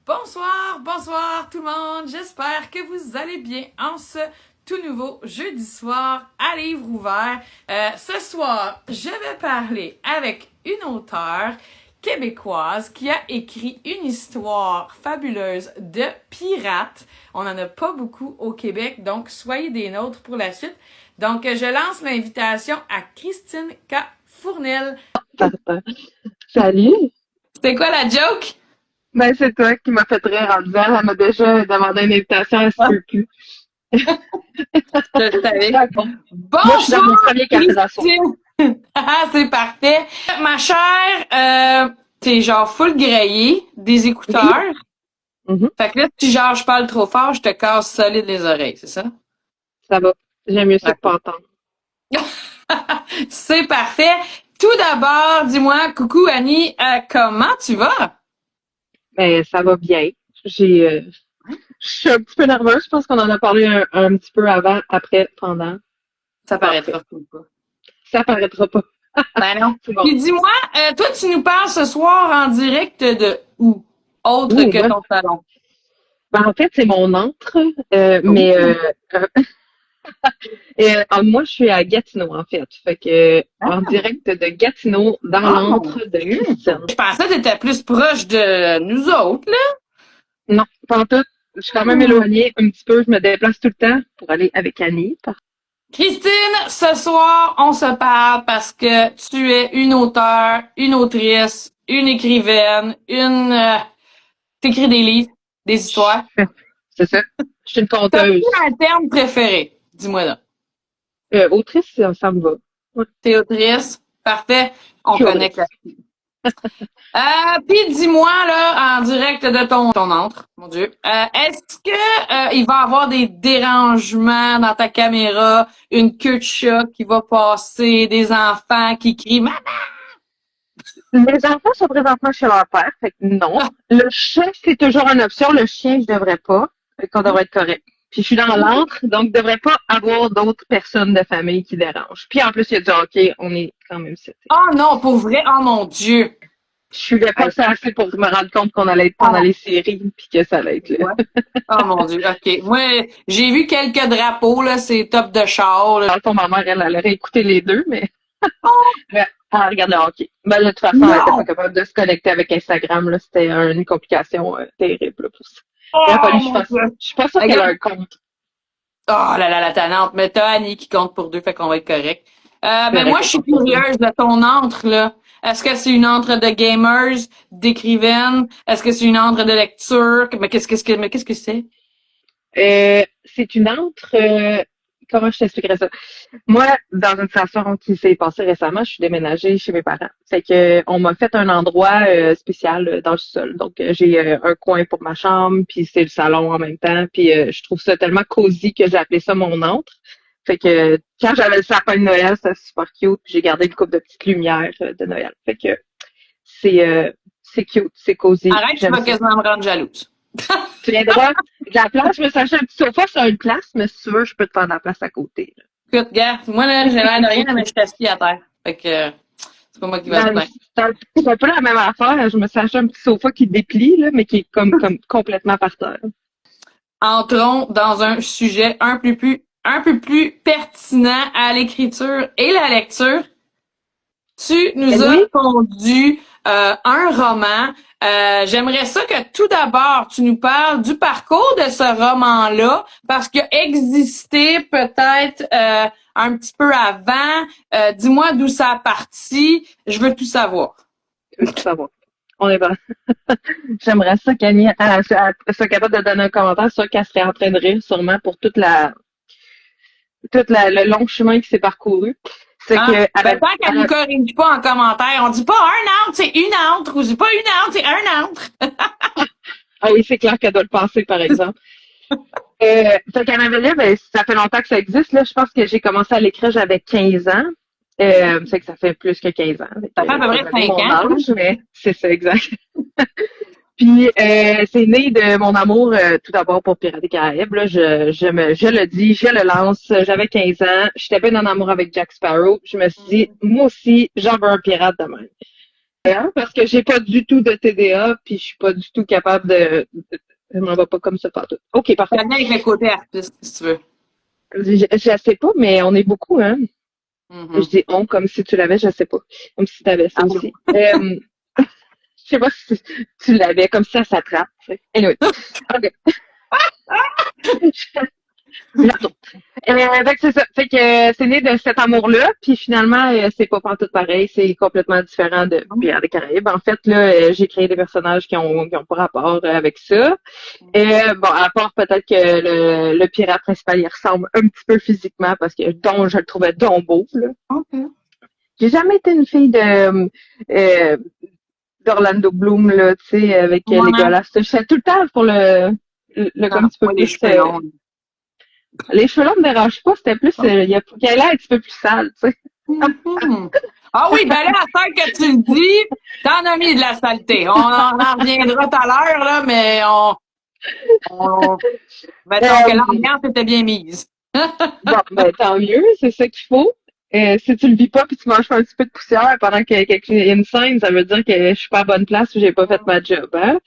Bonsoir tout le monde. J'espère que vous allez bien en ce tout nouveau jeudi soir à livre ouvert. Ce soir, je vais parler avec une auteure québécoise qui a écrit une histoire fabuleuse de pirates. On en a pas beaucoup au Québec, donc soyez des nôtres pour la suite. Donc, je lance l'invitation à Christine K. Fournel. Salut! C'était quoi la joke? Ben, c'est toi qui m'as fait rire en disant, elle m'a déjà demandé une invitation, elle se peut plus. Je savais. Moi, je suis dans mon premier café d'assaut. Ah, c'est parfait. Ma chère, t'es genre full grillé, des écouteurs. Mm-hmm. Fait que là, si genre je parle trop fort, je te casse solide les oreilles, c'est ça? Ça va. J'aime mieux ça que pas entendre. C'est parfait. Tout d'abord, dis-moi, coucou Annie, comment tu vas? Ben, ça va bien. Je suis un petit peu nerveuse. Je pense qu'on en a parlé un petit peu avant, après, pendant. Ça paraîtra pas. Ça paraîtra pas. Ben non. C'est bon. Puis dis-moi, toi, tu nous parles ce soir en direct de où? Autre Oui, que moi, ton salon. Ben, en fait, c'est mon antre, mais moi, je suis à Gatineau, en fait. Fait que, en direct de Gatineau, dans l'antre de Christine. Je pensais que t'étais plus proche de nous autres, là. Non, pas en tout. Je suis quand même éloignée un petit peu. Je me déplace tout le temps pour aller avec Annie. Christine, ce soir, on se parle parce que tu es une auteure, une autrice, une écrivaine, t'écris des livres, des histoires. C'est ça. Je suis une T'as conteuse. un terme préféré? Dis-moi là. Autrice, ça me va. Ouais. T'es autrice? Parfait. On connecte. Puis dis-moi là, en direct de ton antre, mon Dieu, est-ce que il va y avoir des dérangements dans ta caméra, une queue de chat qui va passer, des enfants qui crient maman? Les enfants sont présentement chez leur père, fait que non. Le chat, c'est toujours une option. Le chien, je devrais pas. Fait qu'on devrait être correct. Puis je suis dans l'antre, donc je devrais pas avoir d'autres personnes de famille qui dérangent. Puis en plus, il y a du hockey, on est quand même seté. Oh non, pour vrai, oh mon Dieu! Je suivais pas ça assez pour me rendre compte qu'on allait être pendant les séries puis que ça allait être là. Ouais. Oh mon Dieu, ok. Moi, j'ai vu quelques drapeaux, là, c'est top de char. Là. Dans le fond, ma mère, elle aurait écouté les deux, mais elle regarde le hockey. Ben, de toute façon, elle était pas capable de se connecter avec Instagram, là. C'était une complication terrible là, pour ça. Il a fallu je suis pas sûre qu'elle a un compte. Oh là là, la tannante. Mais t'as Annie qui compte pour deux, fait qu'on va être correct. Mais moi, je suis curieuse de ton antre, là. Est-ce que c'est une antre de gamers, d'écrivaines? Est-ce que c'est une antre de lecture? Mais qu'est-ce que c'est? C'est une antre, comment je t'expliquerais ça? Moi, dans une situation qui s'est passée récemment, je suis déménagée chez mes parents. Fait que on m'a fait un endroit spécial dans le sol. Donc j'ai un coin pour ma chambre, puis c'est le salon en même temps. Puis je trouve ça tellement cosy que j'ai appelé ça mon antre. Fait que quand j'avais le sapin de Noël, c'était super cute. Puis j'ai gardé une coupe de petites lumières de Noël. Fait que c'est cute, c'est cosy. Arrête, tu vas quasiment me rendre jalouse. Tu viendras de la place, je me suis acheté un petit sofa sur une place, mais si tu veux, je peux te faire de la place à côté. Là. Écoute, gars, moi là, j'ai l'air de rien, mais je suis assis à terre. Fait que c'est pas moi qui va te plaindre. C'est un peu la même affaire. Je me suis acheté un petit sofa qui déplie, là, mais qui est comme complètement par terre. Entrons dans un sujet un peu plus pertinent à l'écriture et la lecture. Tu nous as pondu un roman. J'aimerais ça que tout d'abord, tu nous parles du parcours de ce roman-là, parce qu'il a existé peut-être un petit peu avant. Dis-moi d'où ça a parti. Je veux tout savoir. Je veux tout savoir. On est bon. J'aimerais ça qu'Annie soit capable de donner un commentaire sur qu'elle serait en train de rire sûrement pour le long chemin qui s'est parcouru. C'est que tant qu'elle nous corrige pas en commentaire, on dit pas un antre, c'est une antre, ou je dis pas une antre, c'est un antre. Ah oui, c'est clair qu'elle doit le penser, par exemple. Fait qu'Annabelle Livre, ben, ça fait longtemps que ça existe. Là. Je pense que j'ai commencé à l'écrire, j'avais 15 ans. C'est que ça fait plus que 15 ans. Ça fait à peu près 5 ans. Âge, mais c'est ça, exact. Puis c'est né de mon amour tout d'abord pour Pirates des Caraïbes. Là, je le dis, je le lance. J'avais 15 ans, j'étais bien en amour avec Jack Sparrow. Je me suis dit, moi aussi, j'en veux un pirate de même. Parce que j'ai pas du tout de TDA, puis je suis pas du tout capable je m'en vais pas comme ça partout. OK, parfait. Ça vient avec le côté artiste, si tu veux. Je sais pas, mais on est beaucoup, hein. Je Mm-hmm. dis on comme si tu l'avais, je sais pas. Comme si tu avais ça aussi. Je sais pas si tu l'avais, comme si ça s'attrape. Anyway. OK. Bientôt. Fait que c'est ça. Fait que c'est né de cet amour-là, puis finalement, c'est pas pantoute pareil, c'est complètement différent de Pirates des Caraïbes. En fait, là, j'ai créé des personnages qui ont pas rapport avec ça. Bon, à part peut-être que le pirate principal, il ressemble un petit peu physiquement parce que je le trouvais donc beau, là. OK. J'ai jamais été une fille euh, d'Orlando Bloom, là, tu sais, avec Ouais. Legolas. Je suis tout le temps pour le gars un petit peu les plus. cheveux longs. Les cheveux longs me dérangent pas, c'était plus, il a l'air un petit peu plus sale, tu sais. Mhm. Ah oui, ben là, à tant que tu le dis, t'en as mis de la saleté. On en reviendra tout à l'heure, là, mais mettons que l'ambiance était bien mise. Bon, ben tant mieux, c'est ça qu'il faut. Si tu le vis pas puis tu manges pas un petit peu de poussière pendant qu'il y a une scène, ça veut dire que je suis pas à bonne place ou j'ai pas fait ma job, hein.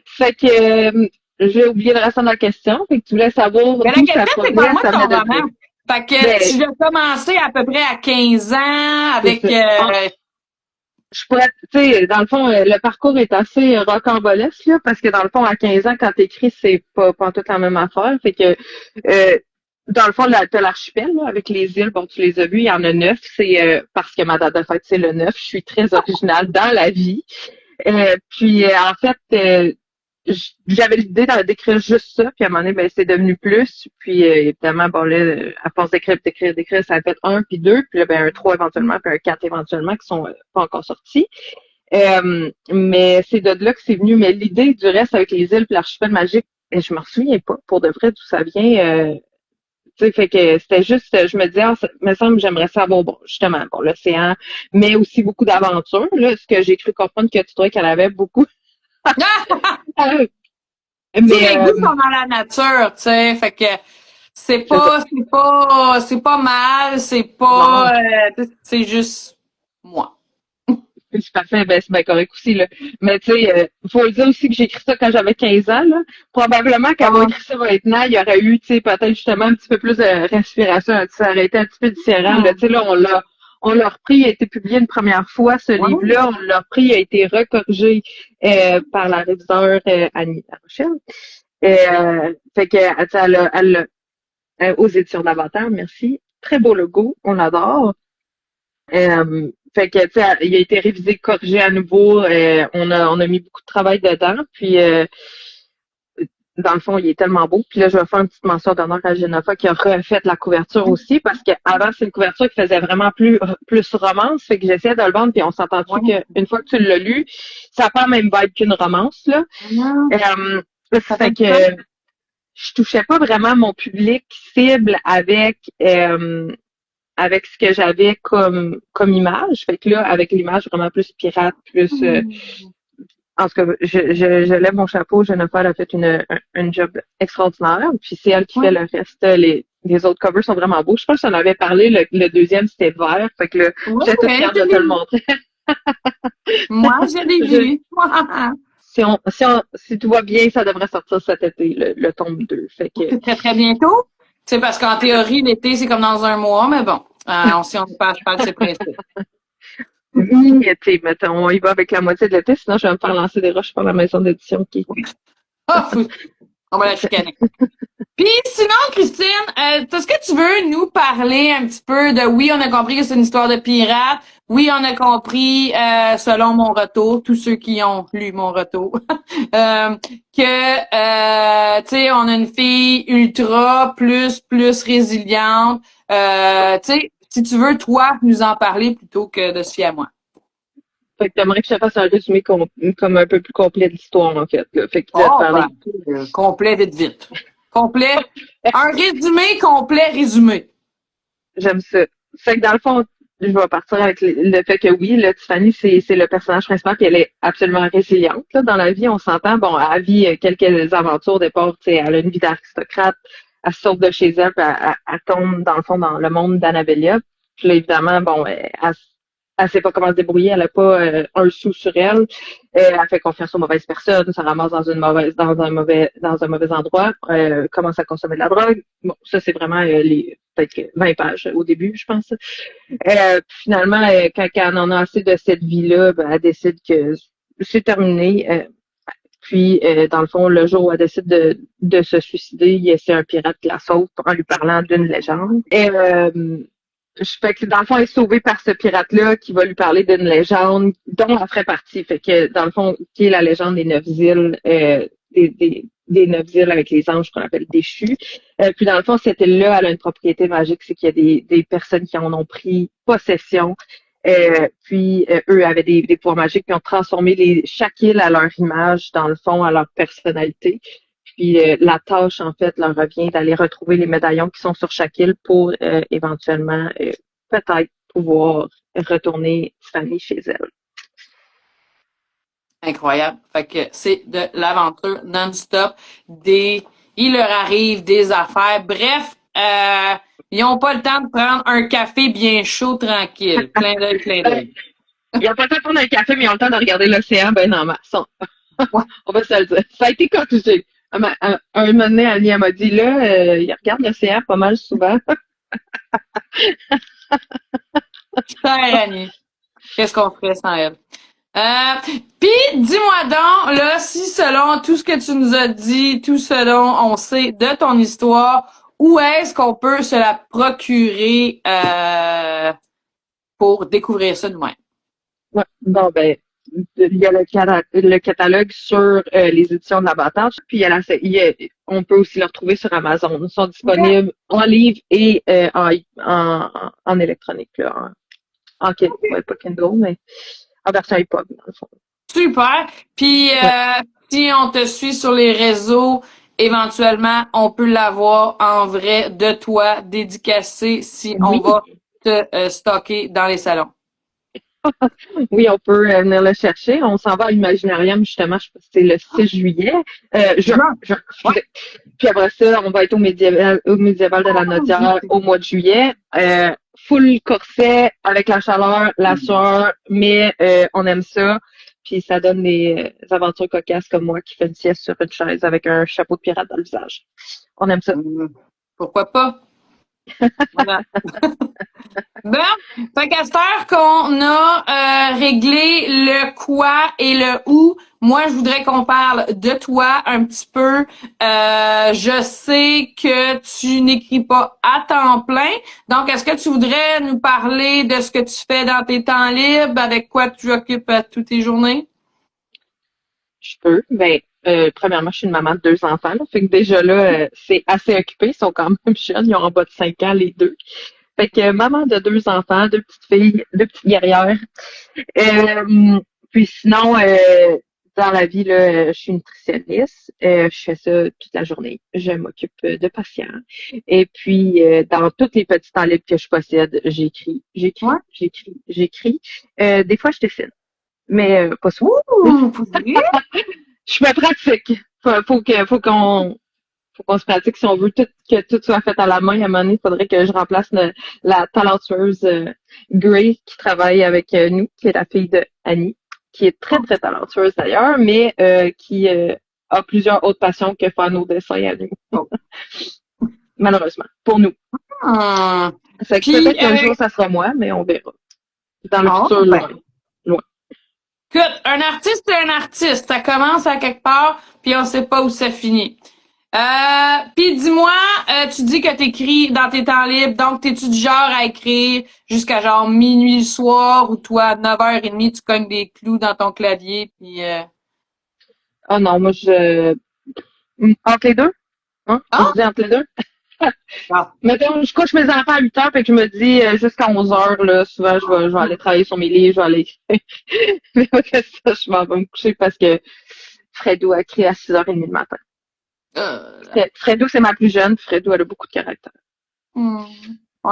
Fait que j'ai oublié le restant de la question. Fait que tu voulais savoir Mais la d'où ça question, c'est provenait, pas moi ça ton venait de roman. là. Fait que Ben, tu l'as commencé à peu près à 15 ans c'est avec ça. Je pourrais, tu sais, dans le fond, le parcours est assez rocambolesque, là, parce que dans le fond, à 15 ans, quand t'écris, c'est pas toute la même affaire. Fait que, dans le fond, t'as l'archipel, là, avec les îles, bon, tu les as vues, il y en a 9. C'est parce que ma date de fête, c'est le 9. Je suis très originale dans la vie. Puis, en fait, j'avais l'idée d'écrire juste ça, puis à un moment donné, ben, c'est devenu plus. Puis, évidemment, bon, là, à force d'écrire, ça a fait un, puis deux, puis là, ben, un 3 éventuellement, puis un 4 éventuellement, qui sont pas encore sortis. Mais c'est de là que c'est venu. Mais l'idée du reste avec les îles puis l'archipel magique, je m'en souviens pas pour de vrai d'où ça vient. Tu sais, fait que c'était juste, je me disais, me semble, j'aimerais savoir, bon, justement, bon, l'océan, mais aussi beaucoup d'aventures. Là, ce que j'ai cru comprendre que tu trouvais qu'elle avait beaucoup. Tous Mais mes goûts sont dans la nature, tu sais. Fait que c'est ça. c'est pas mal, Non, c'est juste moi. c'est parfait, ben c'est bien correct aussi, là. Mais tu sais, faut le dire aussi que j'ai écrit ça quand j'avais 15 ans, là. Probablement qu'avoir Ah, écrit ça maintenant, il y aurait eu, tu sais, peut-être justement un petit peu plus de respiration, ça aurait été un petit peu différent, là. Tu sais, là, on l'a repris, il a été publié une première fois, ce ouais. livre-là, on l'a repris, il a été recorrigé par la réviseure Annie Larochelle. Fait que, tu sais, aux éditions d'Avatar, merci. Très beau logo, on l'adore. Fait que, tu sais, il a été révisé, corrigé à nouveau. On a mis beaucoup de travail dedans. Puis, dans le fond, il est tellement beau. Puis là, je vais faire une petite mention d'honneur à Jennifer qui a refait la couverture aussi parce qu'avant, c'est une couverture qui faisait vraiment plus romance. Fait que j'essayais de le vendre. Puis on s'entend-tu Ouais. qu'une fois que tu l'as lu, ça n'a pas la même vibe qu'une romance, là. Non, ça fait Fait du sens. que je touchais pas vraiment mon public cible avec ce que j'avais comme image. Fait que là, avec l'image vraiment plus pirate, plus en tout cas, je lève mon chapeau, Jennifer a fait une job extraordinaire. Puis c'est elle qui Ouais. fait le reste. Les autres covers sont vraiment beaux. Je pense que j'en avais parlé. Le deuxième, c'était vert. Fait que là, Ouais, j'étais toute ouais, fière je de te l'ai le vu. montrer. Moi, je l'ai Je- vu. si tout va bien, ça devrait sortir cet été, le tome 2. Fait que C'est très, très bientôt. C'est parce qu'en théorie, l'été, c'est comme dans un mois, mais bon, si on n'est pas à cheval, c'est pressé. oui, tu sais, mettons, on y va avec la moitié de l'été, sinon je vais me faire lancer des roches par la maison d'édition qui. Ah, on va la chicaner. Puis sinon, Christine, est-ce que tu veux nous parler un petit peu de, oui, on a compris que c'est une histoire de pirate, oui, on a compris, selon mon retour, tous ceux qui ont lu mon retour, tu sais, on a une fille ultra, plus résiliente, tu sais, si tu veux, toi, nous en parler plutôt que de se fier à moi. Fait que t'aimerais que je te fasse un résumé comme un peu plus complet de l'histoire, en fait, là. Fait que tu vas te Oh, ben, parler. complet, vite, vite. Complet. Un résumé complet, résumé. J'aime ça. Fait que dans le fond, je vais partir avec le fait que oui, là, Tiffany, c'est le personnage principal, puis elle est absolument résiliente, là, dans la vie, on s'entend. Bon, elle vit quelques aventures au départ, tu sais, elle a une vie d'aristocrate, elle sort de chez elle, puis elle tombe, dans le fond, dans le monde d'Annabella. Puis là, évidemment, bon, elle sait pas comment se débrouiller, elle a pas un sou sur elle, elle fait confiance aux mauvaises personnes, ça ramasse dans un mauvais endroit, commence à consommer de la drogue. Bon, ça c'est vraiment les peut-être que 20 pages au début, je pense. Finalement, quand elle en a assez de cette vie-là, ben, elle décide que c'est terminé. Puis, dans le fond, le jour où elle décide de se suicider, c'est un pirate qui la sauve en lui parlant d'une légende. Et je fais que dans le fond, elle est sauvée par ce pirate-là qui va lui parler d'une légende dont elle ferait partie. Fait que dans le fond, qui est la légende des neuf îles, des neuf îles avec les anges qu'on appelle déchus. Puis dans le fond, cette île-là, elle a une propriété magique, c'est qu'il y a des personnes qui en ont pris possession. Eux avaient des pouvoirs magiques, puis ont transformé chaque île à leur image, dans le fond, à leur personnalité. Puis la tâche, en fait, leur revient d'aller retrouver les médaillons qui sont sur chaque île pour éventuellement peut-être pouvoir retourner Fanny chez elle. Incroyable. Fait que c'est de l'aventure non-stop. Il leur arrive des affaires. Bref, ils n'ont pas le temps de prendre un café bien chaud, tranquille. Clin d'œil, clin d'œil. Ils n'ont pas le temps de prendre un café, mais ils ont le temps de regarder l'océan ben en masse. On va se le dire. Ça a été corrigé. Un moment donné, Annie, elle m'a dit, là, il regarde l'océan pas mal souvent. Chère Annie. Qu'est-ce qu'on ferait sans elle? Puis, dis-moi donc, là, si selon tout ce que tu nous as dit, tout ce dont on sait de ton histoire, où est-ce qu'on peut se la procurer pour découvrir ça nous-mêmes? Ouais. Bon, ben, il y a le catalogue sur les éditions de l'Abattage, puis on peut aussi le retrouver sur Amazon. Ils sont disponibles en livre et en électronique, là, en Kindle, ouais, pas Kindle, mais en version EPUB, dans le fond. Super. Puis, si on te suit sur les réseaux, éventuellement, on peut l'avoir en vrai de toi, dédicacé, si on va te stocker dans les salons. Oui, on peut venir le chercher. On s'en va à l'Imaginarium, justement, je pense que c'est le 6 juillet. Puis après ça, on va être au médiéval de la Nodière au mois de juillet. Full corset, avec la chaleur, la sueur, mais on aime ça. Puis ça donne des aventures cocasses comme moi qui fais une sieste sur une chaise avec un chapeau de pirate dans le visage. On aime ça. Pourquoi pas? Voilà. Bon, fait qu'à cette heure qu'on a réglé le quoi et le où, moi je voudrais qu'on parle de toi un petit peu. Je sais que tu n'écris pas à temps plein, donc est-ce que tu voudrais nous parler de ce que tu fais dans tes temps libres, avec quoi tu occupes toutes tes journées? Je peux. Ben, premièrement, je suis une maman de 2 enfants, là, fait que déjà là, c'est assez occupé. Ils sont quand même jeunes, ils ont en bas de 5 ans les deux. Fait que maman de 2 enfants, 2 petites filles, 2 petites guerrières. Puis sinon, dans la vie, là, je suis nutritionniste. Je fais ça toute la journée. Je m'occupe de patients. Et puis, dans tous les petits temps libres que je possède, j'écris. Des fois, je dessine. Mais pas souvent. Je me pratique. Faut qu'on se pratique si on veut que tout soit fait à la main. À un moment donné, il faudrait que je remplace la talentueuse Gray qui travaille avec nous, qui est la fille de Annie, qui est très, très talentueuse d'ailleurs, mais qui a plusieurs autres passions que faire nos dessins à nous. Malheureusement, pour nous. Ça fait peut-être qu'un jour, ça sera moi, mais on verra. Dans le futur, loin. Écoute, un artiste, c'est un artiste. Ça commence à quelque part, puis on sait pas où ça finit. Puis dis-moi, tu dis que t'écris dans tes temps libres, donc t'es-tu du genre à écrire jusqu'à genre minuit le soir, ou toi, à 9h30, tu cognes des clous dans ton clavier, puis... Oh non, moi, entre les deux? Hein? Je dis entre les deux? Mettons, je couche mes enfants à 8h, fait que je me dis jusqu'à 11h, là, souvent, je vais aller travailler sur mes livres, je vais aller écrire. Mais que ça, je m'en vais me coucher parce que Fredo a écrit à 6h30 le matin. Fredo, c'est ma plus jeune, Fredo, elle a beaucoup de caractère. On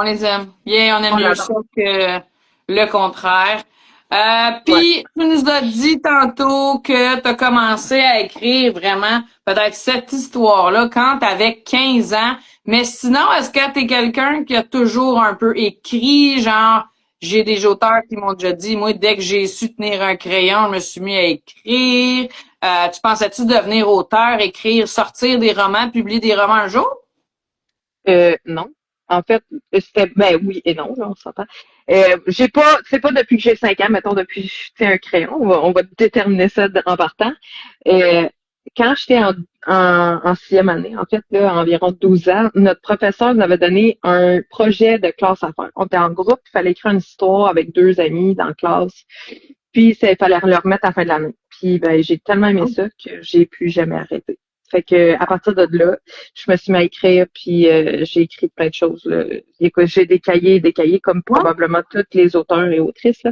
les aime. Bien, on aime mieux ça que le contraire. Puis, tu nous as dit tantôt que tu as commencé à écrire vraiment peut-être cette histoire-là quand tu avais 15 ans. Mais sinon, est-ce que tu es quelqu'un qui a toujours un peu écrit, genre, J'ai des auteurs qui m'ont déjà dit, moi, dès que j'ai su tenir un crayon, je me suis mis à écrire. Tu pensais-tu devenir auteur, écrire, sortir des romans, publier des romans un jour? Non. En fait, c'était ben oui et non, là, on s'entend. J'ai pas, c'est pas depuis que j'ai 5 ans, mettons, depuis que je tiens un crayon, on va déterminer ça en partant. Euh, Quand j'étais en sixième année, en fait, là, environ 12 ans, notre professeur nous avait donné un projet de classe à faire. On était en groupe, il fallait écrire une histoire avec 2 amis dans la classe, puis il fallait le remettre à la fin de l'année. Puis ben, j'ai tellement aimé ça que j'ai pu jamais arrêter. Fait que à partir de là, je me suis mis à écrire, puis j'ai écrit plein de choses. Là. Écoute, j'ai des cahiers comme probablement tous les auteurs et autrices. Là.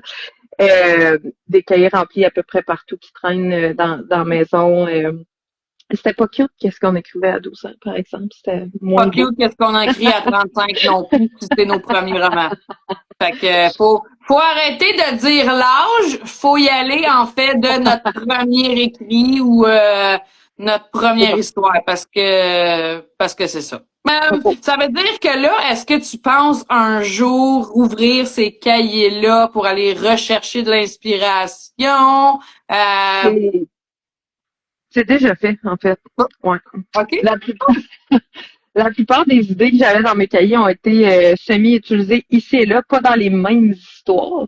Des cahiers remplis à peu près partout qui traînent dans la maison. C'était pas cute qu'est-ce qu'on écrivait à 12 ans, par exemple. C'était moins Pas cute qu'est-ce qu'on a écrit à 35 non plus, si c'était nos premiers romans. Fait que faut arrêter de dire l'âge, faut y aller en fait de notre premier écrit ou notre première histoire parce que c'est ça. Ça veut dire que là, est-ce que tu penses un jour ouvrir ces cahiers-là pour aller rechercher de l'inspiration? C'est déjà fait, en fait. Ouais. OK. La plupart des idées que j'avais dans mes cahiers ont été semi-utilisées ici et là, pas dans les mêmes histoires.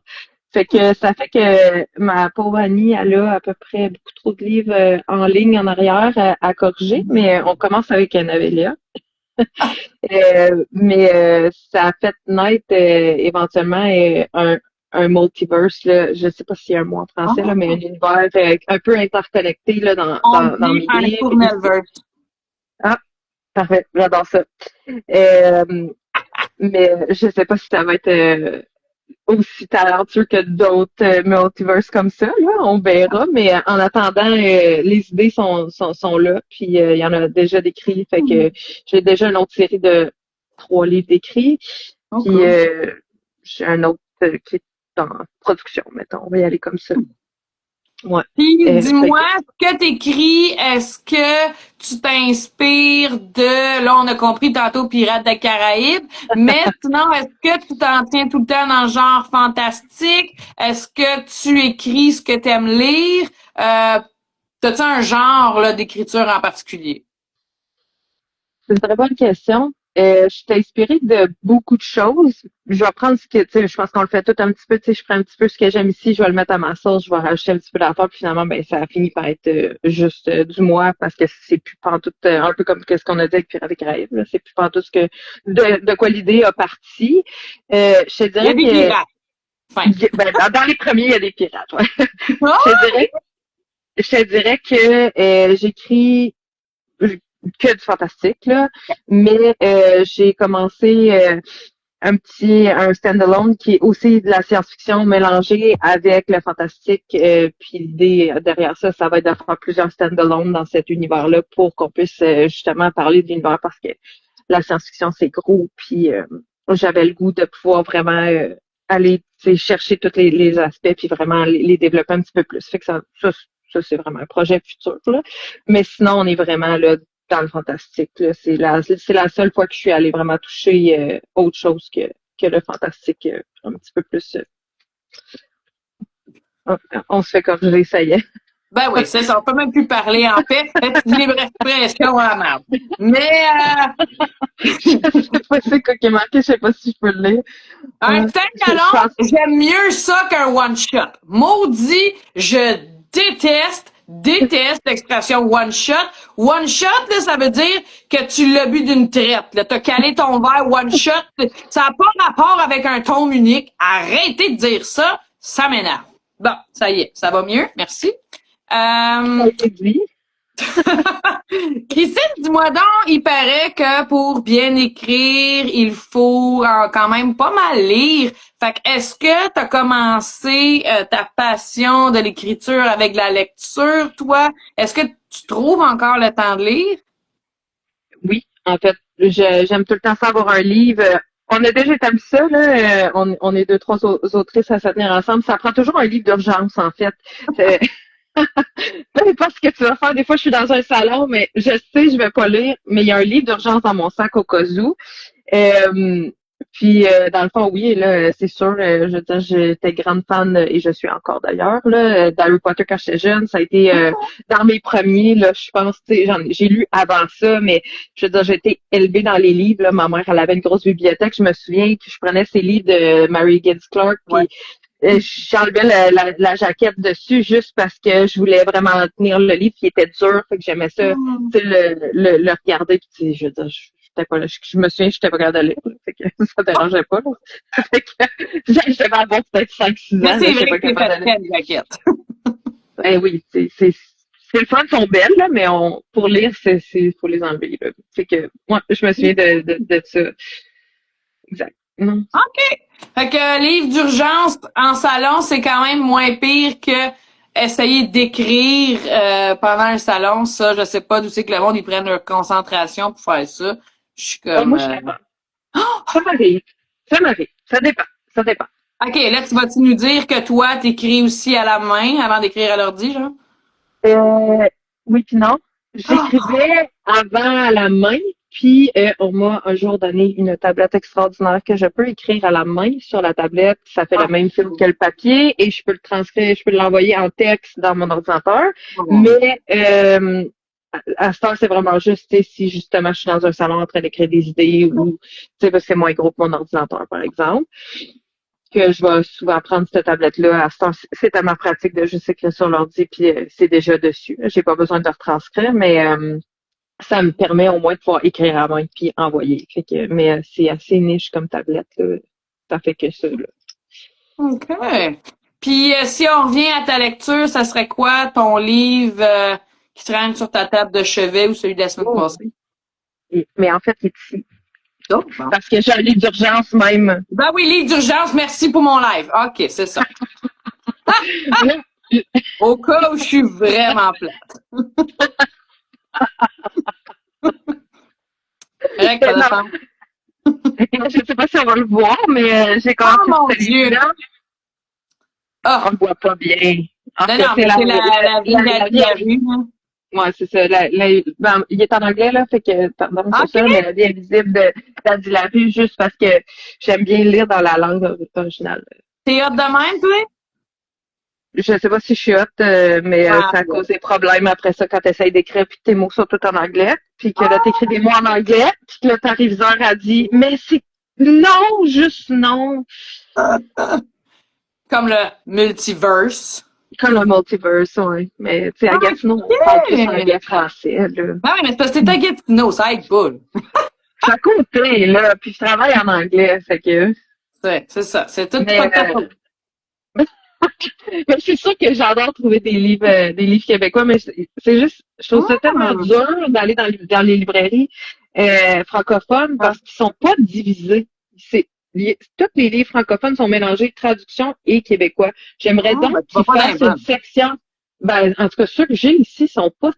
Fait que ça fait que ma pauvre Annie, elle a à peu près beaucoup trop de livres en ligne en arrière à corriger, mais on commence avec Annavelia. Mais ça a fait naître éventuellement un multiverse, là, je sais pas s'il y a un mot en français, là, mais un univers un peu interconnecté là, dans mes livres. Tournelverse. Ah, parfait, j'adore ça. Mais je sais pas si ça va être aussi talentueux que d'autres multiverses comme ça, là, on verra. Mais en attendant, les idées sont là, puis il y en a déjà d'écrits, fait que j'ai déjà une autre série de 3 livres d'écrits, puis j'ai un autre qui est en production, mettons, on va y aller comme ça. Ouais. Puis dis-moi ce que t'écris, est-ce que tu t'inspires de, là on a compris tantôt Pirates des Caraïbes, mais sinon est-ce que tu t'en tiens tout le temps dans le genre fantastique? Est-ce que tu écris ce que t'aimes lire? T'as-tu un genre là, d'écriture en particulier? C'est une très bonne question. Je suis inspirée de beaucoup de choses. Je vais prendre ce que, tu sais, je pense qu'on le fait tout un petit peu, tu sais, je prends un petit peu ce que j'aime ici, je vais le mettre à ma sauce, je vais rajouter un petit peu d'affaires, puis finalement, ben, ça a fini par être juste du moi, parce que c'est plus pantoute, un peu comme ce qu'on a dit avec Pirates des Caraïbes, là, c'est plus pantoute ce que, de quoi l'idée a parti. Je te dirais il y a des pirates. Enfin. Ben, dans les premiers, il y a des pirates, ouais. Je te dirais que j'écris que du fantastique, là. Mais j'ai commencé un standalone qui est aussi de la science-fiction mélangée avec le fantastique. Puis l'idée derrière ça, ça va être de faire plusieurs standalones dans cet univers-là pour qu'on puisse justement parler de l'univers parce que la science-fiction, c'est gros. Puis j'avais le goût de pouvoir vraiment aller chercher tous les aspects puis vraiment les développer un petit peu plus. Fait que ça c'est vraiment un projet futur, là. Mais sinon, on est vraiment là dans le fantastique. Là. C'est la seule fois que je suis allée vraiment toucher autre chose que le fantastique, un petit peu plus. On se fait corriger, ça y est. Ben oui, c'est ça. On peut même plus parler en fait. C'est libre expression à la merde. Mais je sais pas c'est quoi qui est marqué, je sais pas si je peux le lire. Un standalone, j'aime mieux ça qu'un one-shot. Maudit, je déteste l'expression one-shot. One-shot, là, ça veut dire que tu l'as bu d'une traite. Là, t'as calé ton verre one-shot. Ça n'a pas rapport avec un tome unique. Arrêtez de dire ça. Ça m'énerve. Bon, ça y est. Ça va mieux. Merci. Christine, dis-moi donc, il paraît que pour bien écrire, il faut quand même pas mal lire. Fait que est-ce que tu as commencé ta passion de l'écriture avec la lecture, toi? Est-ce que tu trouves encore le temps de lire? Oui, en fait, j'aime tout le temps ça avoir un livre. On a déjà établi ça, là. On est 2-3 autrices à se tenir ensemble. Ça prend toujours un livre d'urgence, en fait. Peu importe ce que tu vas faire. Des fois, je suis dans un salon, mais je sais, je vais pas lire, mais il y a un livre d'urgence dans mon sac au cas où. Puis dans le fond, oui, là, c'est sûr, je veux dire, j'étais grande fan et je suis encore d'ailleurs là d'Harry Potter quand j'étais jeune. Ça a été dans mes premiers, là, je pense, tu sais, j'ai lu avant ça, mais je veux dire, j'ai été élevée dans les livres. Là. Ma mère, elle avait une grosse bibliothèque. Je me souviens que je prenais ses livres de Mary Higgins Clark, puis j'enlevais la jaquette dessus juste parce que je voulais vraiment tenir le livre qui était dur, fait que j'aimais ça, tu sais, le regarder, puis je veux dire, j'étais pas là, je me souviens, j'étais pas capable de lire, là, fait que ça dérangeait pas, là. Fait que j'étais pas bon peut-être 5-6 ans, Mais c'est j'étais vrai pas que c'est capable de lire. une jaquette. Ben oui, c'est le fun, elles sont belles, là, mais pour lire, faut les enlever, là. Fait que, moi, je me souviens de ça. Exact. Non. OK. Fait que livre d'urgence en salon, c'est quand même moins pire que essayer d'écrire pendant un salon. Ça, je sais pas d'où c'est que le monde, ils prennent leur concentration pour faire ça. Je suis comme... Moi, je sais pas. Ça m'arrive. Ça m'arrive. Ça dépend. Ça dépend. OK, là, tu vas-tu nous dire que toi, t'écris aussi à la main avant d'écrire à l'ordi, genre? Oui puis non. J'écrivais avant à la main, puis on m'a un jour donné une tablette extraordinaire que je peux écrire à la main sur la tablette. Ça fait le même film que le papier et je peux le transcrire, je peux l'envoyer en texte dans mon ordinateur. Mais à ce temps, c'est vraiment juste si justement je suis dans un salon en train d'écrire des idées ou tu sais, c'est moins gros que mon ordinateur, par exemple. Que je vais souvent prendre cette tablette-là. À ce temps, c'est à ma pratique de juste écrire sur l'ordi, puis c'est déjà dessus. J'ai pas besoin de retranscrire, mais ça me permet au moins de pouvoir écrire à main puis envoyer. Fait que, mais c'est assez niche comme tablette, là. Ça fait que ça, là. OK. Puis si on revient à ta lecture, ça serait quoi ton livre qui traîne sur ta table de chevet ou celui de la semaine passée? Mais en fait, il est ici. Oh, bon. Parce que j'ai un livre d'urgence même. Ben oui, livre d'urgence, merci pour mon live. OK, c'est ça. Au cas où je suis vraiment plate. Je sais pas si on va le voir, mais j'ai commencé mon Dieu! Oh. On le voit pas bien. En fait, c'est la vie de la rue. Ouais, c'est ça. Il est en anglais, là, fait que, pardon, c'est ça, mais la vie invisible d'Adi Larue, juste parce que j'aime bien lire dans la langue originale. T'es hot de même, toi? Je sais pas si je suis hot, mais ça cause des problèmes après ça quand t'essayes d'écrire puis tes mots sont tout en anglais, puis que là t'écris des mots en anglais, puis que là ta réviseur a dit mais c'est non, juste non. Comme le multiverse. Comme le multiverse, oui. Mais tu sais, à Gatineau, on parle plus anglais français, là. Non, mais c'est parce que t'es à Gatineau, ça aide pas. Je suis à côté, là, puis je travaille en anglais, fait que. C'est ça. C'est tout pas ta faute. Mais c'est sûr que j'adore trouver des livres québécois, mais c'est juste, je trouve ça tellement dur d'aller dans les librairies francophones parce qu'ils sont pas divisés. Tous les livres francophones sont mélangés traduction et québécois. J'aimerais donc qu'ils fassent une section. Ben, en tout cas, ceux que j'ai ici sont pas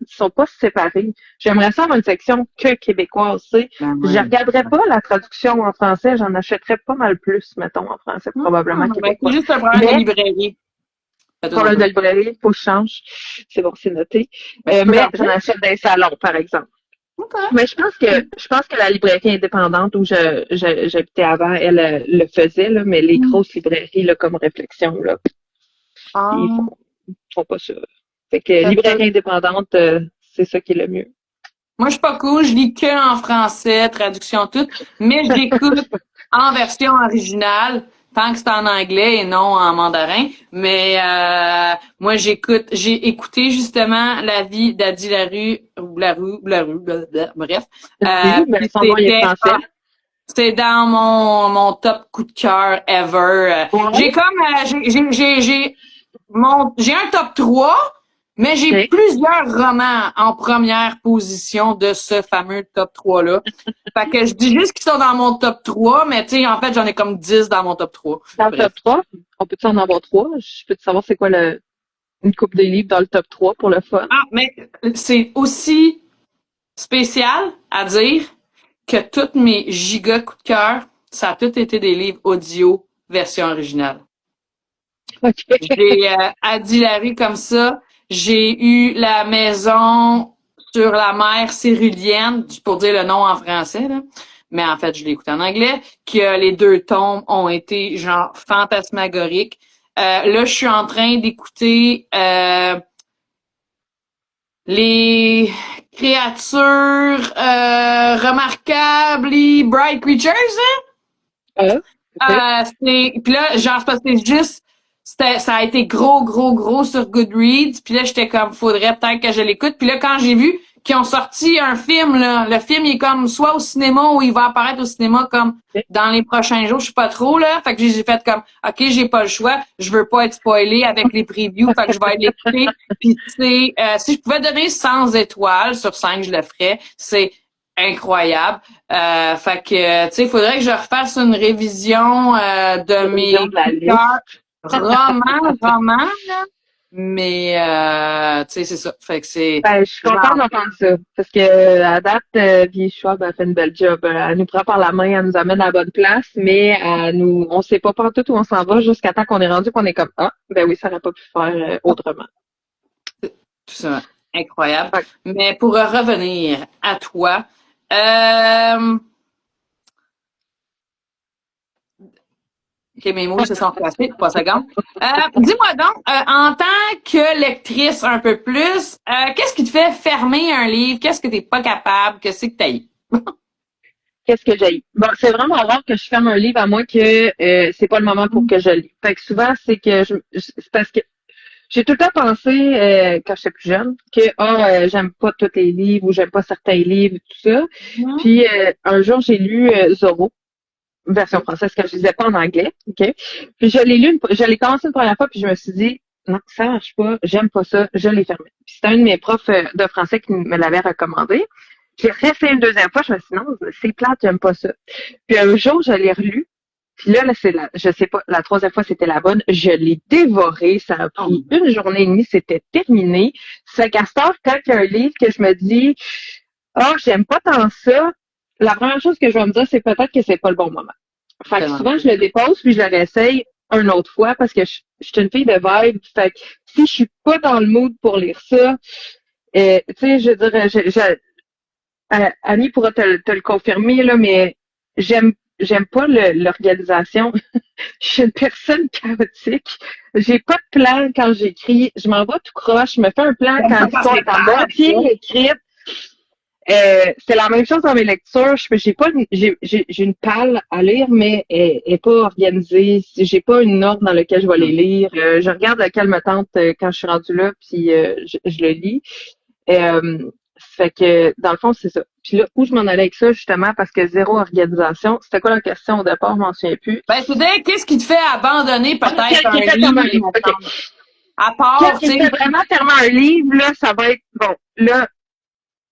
séparés. J'aimerais ça avoir une section que québécoise, tu sais. Je regarderais pas la traduction en français, j'en achèterais pas mal plus, mettons, en français, probablement québécois. C'est juste un problème de librairie. Problème de librairie, faut que je change. C'est bon, c'est noté. Mais j'en achète dans les salons, par exemple. Okay. Mais je pense que la librairie indépendante où j'habitais avant, elle le faisait, là, mais les grosses librairies, là, comme Réflexion, là, ils font pas ça. Fait que librairie indépendante, c'est ça qui est le mieux. Moi, je suis pas cool, je lis que en français, traduction toute, mais j'écoute en version originale, tant que c'est en anglais et non en mandarin. Mais moi, j'ai écouté justement La vie d'Adi Larue, bref. C'est dans mon top coup de cœur ever. J'ai comme j'ai un top 3, mais j'ai plusieurs romans en première position de ce fameux top 3-là. Fait que je dis juste qu'ils sont dans mon top 3, mais tu sais, en fait, j'en ai comme 10 dans mon top 3. Dans le top 3? On peut-tu en avoir 3? Je peux te savoir c'est quoi une coupe de livres dans le top 3 pour le fun? Ah, mais c'est aussi spécial à dire que toutes mes giga coups de cœur, ça a tout été des livres audio version originale. Okay. J'ai Adi Larue comme ça. J'ai eu La maison sur la mer cérulienne, pour dire le nom en français, là. mais en fait, je l'ai écouté en anglais, que les deux tomes ont été, genre, fantasmagoriques. Là, je suis en train d'écouter les créatures remarquables, les Bright Creatures, Ah, ok. puis là, genre, c'est parce que c'est juste, ça a été gros sur Goodreads. Puis là, j'étais comme, faudrait peut-être que je l'écoute. Puis là, quand j'ai vu qu'ils ont sorti un film, là, le film, il est comme soit au cinéma ou il va apparaître au cinéma comme dans les prochains jours, je sais pas trop, là. Fait que j'ai fait comme, OK, j'ai pas le choix. Je veux pas être spoilé avec les previews. Fait que je vais aller l'écouter. Puis, tu sais, si je pouvais donner 100 étoiles sur 5, je le ferais. C'est incroyable. Fait que, tu sais, il faudrait que je refasse une révision de mes De la liste. romans, là. Mais, tu sais, c'est ça. Fait que c'est... Ben, je suis contente d'entendre ça. Parce que à date, Vieille Schwab a fait une belle job. Elle nous prend par la main, elle nous amène à la bonne place, mais on sait pas partout où on s'en va jusqu'à temps qu'on est rendu qu'on est comme ah, ben oui, ça n'aurait pas pu faire autrement. Tout ça, incroyable. Ouais. Mais pour revenir à toi, OK, mes mots se sont placés, 3 secondes. Dis-moi donc, en tant que lectrice un peu plus, qu'est-ce qui te fait fermer un livre? Qu'est-ce que t'es pas capable? Qu'est-ce que t'as eu? Qu'est-ce que j'ai? Bon, c'est vraiment rare que je ferme un livre à moins que c'est pas le moment pour que je lis. Fait que souvent, c'est que c'est parce que j'ai tout le temps pensé, quand j'étais plus jeune, que j'aime pas tous les livres ou j'aime pas certains livres, tout ça. Puis un jour, j'ai lu Zorro, version française, que je lisais pas en anglais, OK? Puis je l'ai lu, je l'ai commencé une première fois, puis je me suis dit, non, ça marche pas, j'aime pas ça, je l'ai fermé. Puis c'était un de mes profs de français qui me l'avait recommandé. J'ai refait une deuxième fois, je me suis dit, non, c'est plate, j'aime pas ça. Puis un jour, je l'ai relu, puis là, je sais pas, la troisième fois, c'était la bonne. Je l'ai dévoré. Ça a pris une journée et demie. C'était terminé. C'est qu'à cette heure, quand il y a un livre que je me dis, j'aime pas tant ça, la première chose que je vais me dire, c'est peut-être que c'est pas le bon moment. Fait que souvent, je le dépose, puis je le réessaye une autre fois parce que je suis une fille de vibe. Fait que si je suis pas dans le mood pour lire ça, tu sais, je dirais, Annie pourra te le confirmer, là, mais j'aime pas l'organisation. Je suis une personne chaotique. J'ai pas de plan quand j'écris. Je m'en vais tout croche. Je me fais un plan quand l'histoire est en moitié écrite. C'est la même chose dans mes lectures. J'ai une palle à lire, mais elle est pas organisée. J'ai pas une ordre dans laquelle je vais les lire. Je regarde laquelle me tente quand je suis rendue là, puis je le lis. Fait que, dans le fond, c'est ça. Puis là, où je m'en allais avec ça, justement, parce que zéro organisation. C'était quoi la question au départ? Je m'en souviens plus. Ben, c'est qu'est-ce qui te fait abandonner peut-être un livre? Okay. À part, tu sais. C'est vraiment tellement un livre, là, ça va être, bon, là,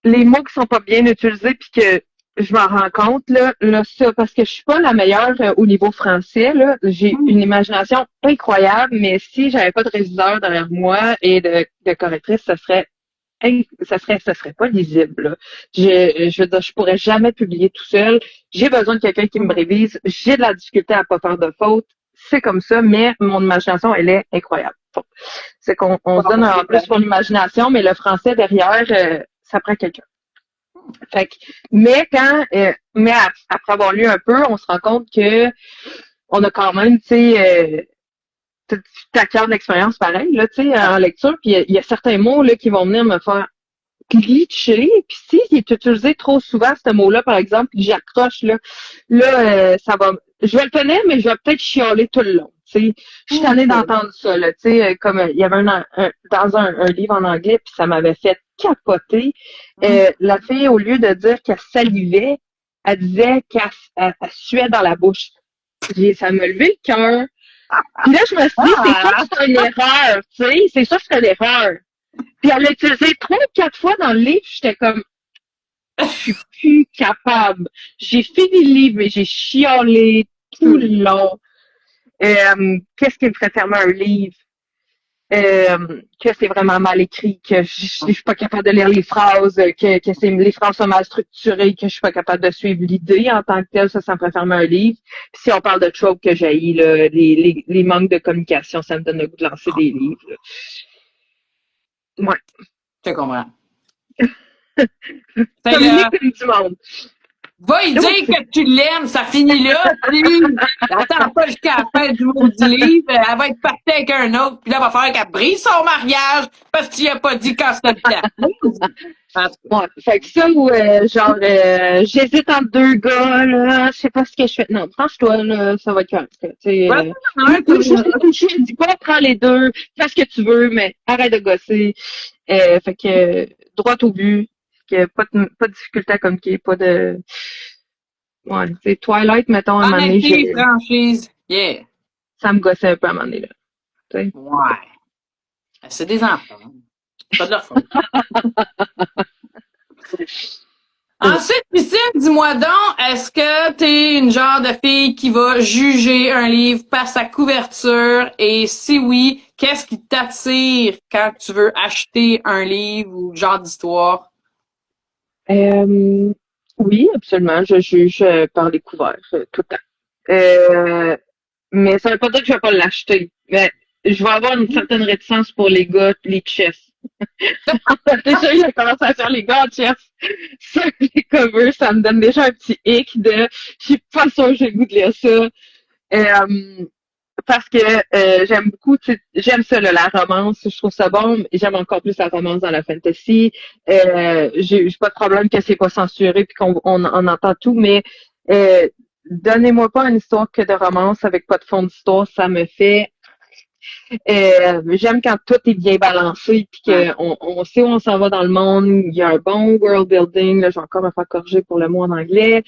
les mots qui sont pas bien utilisés puis que je m'en rends compte, là, ça, parce que je suis pas la meilleure au niveau français, là. J'ai une imagination incroyable, mais si j'avais pas de réviseur derrière moi et de correctrice, ça serait pas lisible, là. Je veux dire, je pourrais jamais publier tout seul. J'ai besoin de quelqu'un qui me révise. J'ai de la difficulté à pas faire de fautes. C'est comme ça, mais mon imagination, elle est incroyable. Bon. C'est qu'on se donne en plus pour l'imagination, mais le français derrière, ça prend quelqu'un. Fait que, mais après avoir lu un peu, on se rend compte que on a quand même, tu sais, t'acquiers de l'expérience pareil, là, tu sais, en lecture, puis il y a certains mots, là, qui vont venir me faire glitcher, puis si il est utilisé trop souvent, ce mot-là, par exemple, puis j'accroche, ça va, je vais le connaître, mais je vais peut-être chialer tout le long, tu sais. Je suis tannée d'entendre ça, là, tu sais, comme, il y avait dans un livre en anglais, puis ça m'avait fait capoter. La fille, au lieu de dire qu'elle salivait, elle disait qu'elle suait dans la bouche. Ça me levait le cœur. Puis là, je me suis dit, c'est sûr que c'est une erreur, tu sais, c'est sûr que c'est une erreur. Puis elle l'a utilisé 3 ou 4 fois dans le livre, j'étais comme, je suis plus capable. J'ai fini le livre, mais j'ai chialé tout le long. Qu'est-ce qui me ferait fermer un livre? Que c'est vraiment mal écrit, que je suis pas capable de lire les phrases, que les phrases sont mal structurées, que je suis pas capable de suivre l'idée en tant que telle, ça me ferait fermer un livre. Puis si on parle de trope que j'ai, les manques de communication, ça me donne le goût de lancer des livres. Là. Ouais. Je comprends. Communique comme du monde. Va lui dire que tu l'aimes, ça finit là, puis attends pas jusqu'à la fin du maudit livre, elle va être partie avec un autre, puis là, elle va falloir qu'elle brise son mariage parce que tu lui as pas dit quand c'était le temps. Ouais, fait que ça, ou genre, j'hésite entre deux gars, là, je sais pas ce que je fais. Non, franchement, là, ça va être correct. Tu sais, je dis pas, prends les deux, fais ce que tu veux, mais arrête de gosser. Fait que, droit au but, que pas de difficulté à communiquer, pas de... Ouais, tu sais, Twilight, mettons, à un moment donné, Honnêteté, franchise, yeah. ça me gossait un peu à un moment donné, là. Tu sais. Ouais. C'est des enfants. C'est pas de leur faute. Ensuite, Christine, dis-moi donc, est-ce que t'es une genre de fille qui va juger un livre par sa couverture? Et si oui, qu'est-ce qui t'attire quand tu veux acheter un livre ou genre d'histoire? Oui, absolument. Je juge par les couverts tout le temps. Mais ça veut pas dire que je vais pas l'acheter. Mais je vais avoir une certaine réticence pour les gars, les chess. Déjà, il a commencé à faire les gars en chess. Ça, les covers, ça me donne déjà un petit hic de je suis pas sûre que j'ai le goût de lire ça. Parce que j'aime beaucoup, j'aime ça, là, la romance, je trouve ça bon, mais j'aime encore plus la romance dans la fantasy. J'ai pas de problème que c'est pas censuré puis qu'on entend tout, mais donnez-moi pas une histoire que de romance avec pas de fond d'histoire, ça me fait. J'aime quand tout est bien balancé puis qu'on sait où on s'en va dans le monde. Il y a un bon world building. Là, je vais encore me faire corriger pour le mot en anglais.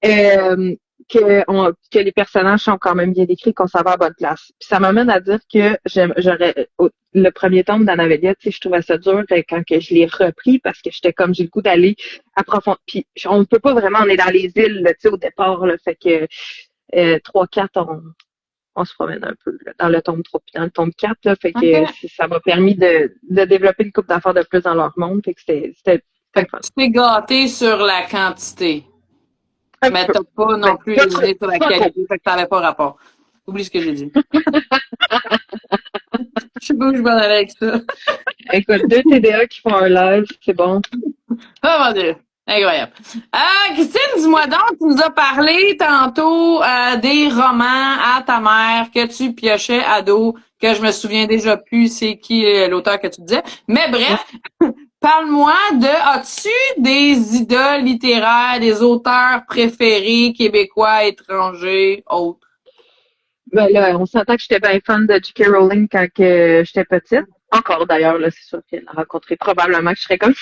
Que les personnages sont quand même bien décrits, qu'on s'en va à bonne place. Puis ça m'amène à dire que j'aurais le premier tome d'Anna Veliette, je trouvais ça dur quand que je l'ai repris parce que j'étais comme j'ai le goût d'aller approfondir. Puis on peut pas vraiment, on est dans les îles, tu sais, au départ, là, fait que 3-4, on se promène un peu là, dans le tome 3 puis dans le tome 4, là, fait que ça m'a permis de développer une couple d'affaires de plus dans leur monde, fait que c'était fun. Tu t'es gâté sur la quantité. Mais t'as pas non plus lésiné sur la qualité, fait que ça n'avait pas rapport. Oublie ce que j'ai dit. Je sais pas où je vais aller avec ça. Écoute, 2 TDA qui font un live, c'est bon. Oh mon Dieu. Incroyable. Christine, dis-moi donc, tu nous as parlé tantôt des romans à ta mère que tu piochais ado, que je me souviens déjà plus c'est qui l'auteur que tu disais. Mais bref, parle-moi as-tu des idoles littéraires, des auteurs préférés, québécois, étrangers, autres? Ben là, on s'entend que j'étais bien fan de J.K. Rowling quand que j'étais petite. Encore d'ailleurs, là, c'est sûr qu'elle a rencontré probablement que je serais comme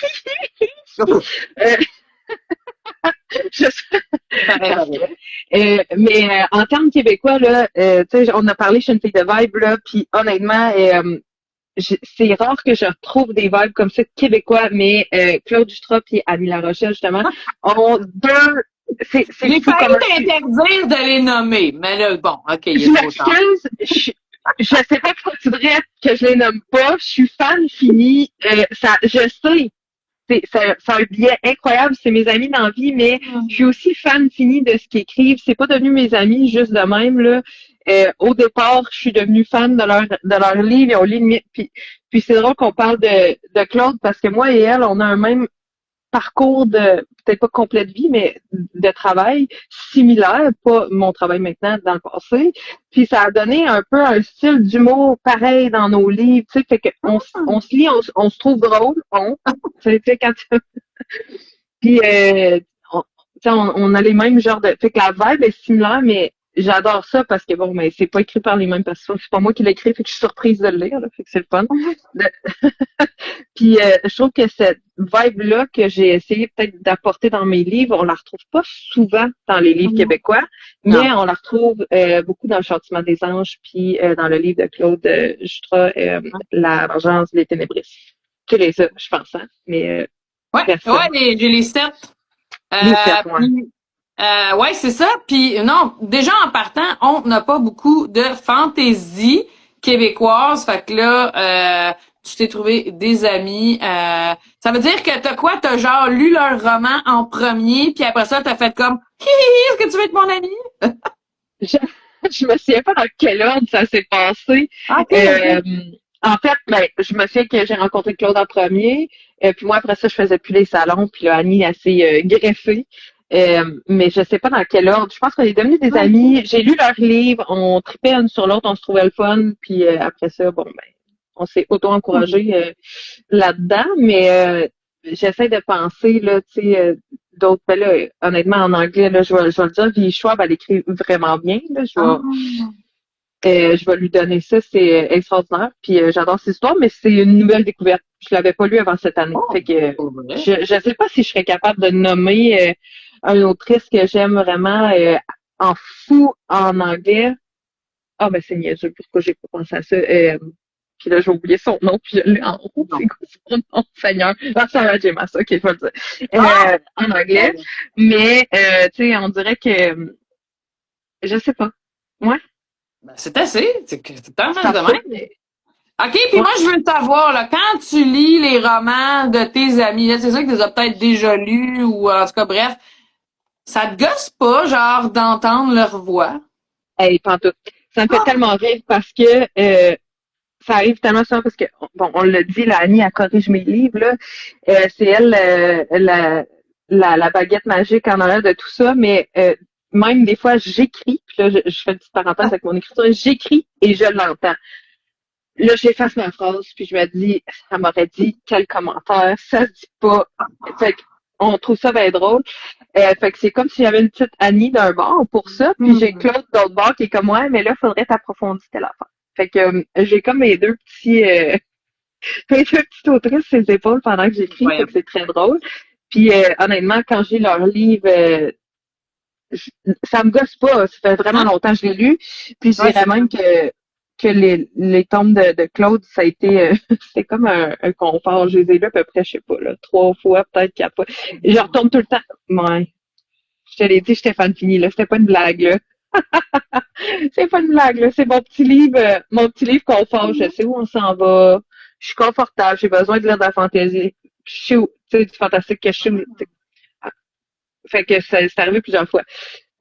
mais en termes québécois, là, tu sais, on a parlé chez une fille de vibe, là, puis honnêtement, c'est rare que je retrouve des vibes comme ça québécois, mais Claude Jutras et Annie La Rochelle, justement, ont deux. J'ai failli t'interdire de les nommer, mais là, bon, ok, il est trop tard. Je sais pas pourquoi tu dirais que je les nomme pas. Je suis fan fini. Je sais. C'est un biais incroyable. C'est mes amis dans la vie, mais je suis aussi fan fini de ce qu'ils écrivent. C'est pas devenu mes amis juste de même, là. Au départ, je suis devenue fan de leur livre et on lit puis c'est drôle qu'on parle de Claude parce que moi et elle, on a un même parcours de, peut-être pas complet de vie, mais de travail similaire, pas mon travail maintenant, dans le passé. Puis ça a donné un peu un style d'humour pareil dans nos livres, tu sais, fait que on se lit, on se trouve drôle, tu sais, quand puis on a les mêmes genres de, fait que la vibe est similaire, mais j'adore ça parce que bon, mais c'est pas écrit par les mêmes personnes. C'est pas moi qui l'écris, fait que je suis surprise de le lire, là, fait que c'est le fun. Puis je trouve que cette vibe-là que j'ai essayé peut-être d'apporter dans mes livres, on la retrouve pas souvent dans les livres québécois, mais on la retrouve beaucoup dans Le Châtiment des anges, puis dans le livre de Claude Jutras, La vengeance des ténébristes. Tu les as, je pense, hein? Mais j'ai les 7. Ouais, c'est ça. Puis non, déjà en partant, on n'a pas beaucoup de fantaisie québécoise. Fait que là, tu t'es trouvé des amis. Ça veut dire que t'as genre lu leur roman en premier, puis après ça, t'as fait comme est-ce que tu veux être mon ami? Je me souviens pas dans quel ordre ça s'est passé. En fait, je me souviens que j'ai rencontré Claude en premier. Puis moi, après ça, je faisais plus les salons. Puis là, Annie, elle s'est greffée. Mais je sais pas dans quel ordre. Je pense qu'on est devenus des amis. J'ai lu leurs livres, on tripait une sur l'autre, on se trouvait le fun, puis après ça, bon ben, on s'est auto-encouragé là-dedans, mais j'essaie de penser, là, tu sais, d'autres, ben là, honnêtement, en anglais, là, je vais le dire, puis Schwab, elle écrit vraiment bien, là, je vais lui donner ça, c'est extraordinaire, puis j'adore cette histoire, mais c'est une nouvelle découverte. Je l'avais pas lu avant cette année, fait que je sais pas si je serais capable de nommer une autrice que j'aime vraiment en fou en anglais. Ah ben c'est niaiseux, pourquoi j'ai pas pensé à ça? Puis là, j'ai oublié son nom, puis je l'ai en haut. C'est quoi son nom, Seigneur? Ah, Sarah J. Maas, ok, je vais le dire. En anglais. Mais, tu sais, on dirait que, je sais pas. Ouais. Ben, c'est assez. C'est tellement Ça de fait, même. mais, OK, puis moi, je veux savoir, là, quand tu lis les romans de tes amis, là, c'est sûr que tu les as peut-être déjà lus, ou en tout cas, bref, ça te gosse pas, genre, d'entendre leur voix? hey, pantoute. Ça me fait tellement rire parce que, ça arrive tellement souvent parce que, bon, on l'a dit, la Annie, elle corrige mes livres, là. C'est elle, la baguette magique en arrière de tout ça, mais même des fois, j'écris, puis là, je fais une petite parenthèse avec mon écriture, j'écris et je l'entends. Là, j'efface ma phrase, puis je me dis, ça m'aurait dit quel commentaire, ça se dit pas. Fait on trouve ça bien drôle. Fait que c'est comme si j'avais une petite Annie d'un bord pour ça, puis j'ai Claude d'autre bord qui est comme ouais, mais là, faudrait t'approfondir telle affaire. Fait que j'ai comme mes deux petits mes deux petites autrices sur les épaules pendant que j'écris, fait que c'est très drôle. Puis honnêtement, quand j'ai leur livre, ça me gosse pas. Ça fait vraiment longtemps que je l'ai lu. Puis je dirais même que les tomes de Claude, ça a été c'est comme un confort. Je les ai lus à peu près, je sais pas, là, 3 fois, peut-être 4 fois. Et je retourne tout le temps. Ouais. Je te l'ai dit, j'étais fan fini, là. C'était pas une blague, là. C'est pas une blague, là. C'est mon petit livre confort. Je sais où on s'en va. Je suis confortable. J'ai besoin de lire de la fantaisie. Je suis, tu sais, du fantastique que je suis. Fait que c'est arrivé plusieurs fois.